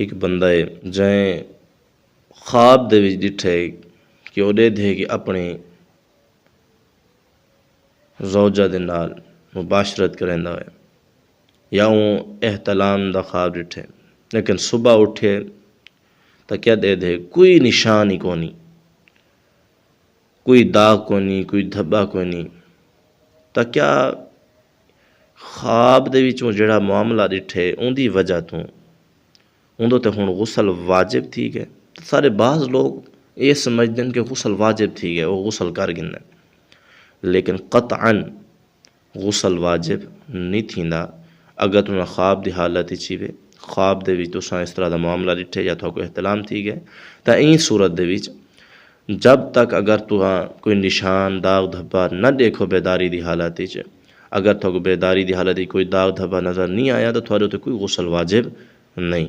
ایک بندہ ہے جائیں خواب دے وچ ڈٹھے کہ وہ دے کہ اپنی زوجہ دے نال مباشرت کریندا ہے یا وہ احتلام دا خواب ڈٹھے، لیکن صبح اٹھے تو کیا دے کوئی نشان ہی کونی، کوئی داغ کونی، کوئی دھبا کونی، تو کیا خواب دے وچ وہ جڑا معاملہ ڈٹھے ان دی وجہ تو اندوں تے ہن غسل واجب تھی گئے۔ سارے بعض لوگ یہ سمجھدیں کہ غسل واجب تھی گئے، وہ غسل کر گئے، لیکن قطعاً غسل واجب نہیں تھیندا اگر تمہیں خواب دی حالت ہی وے، خواب دے وچ تساں اس طرح دا معاملہ ڈٹھے یا کوئی احتلام تھی گئے، تو این صورت دے وچ جب تک اگر تہاں کوئی نشان داغ دھبا نہ دیکھو بیداری دی حالت وچ، اگر تو بیداری دی حالت کوئی داغ دھبا نظر نہیں آیا تو تھوڑے تے کوئی غسل واجب نہیں۔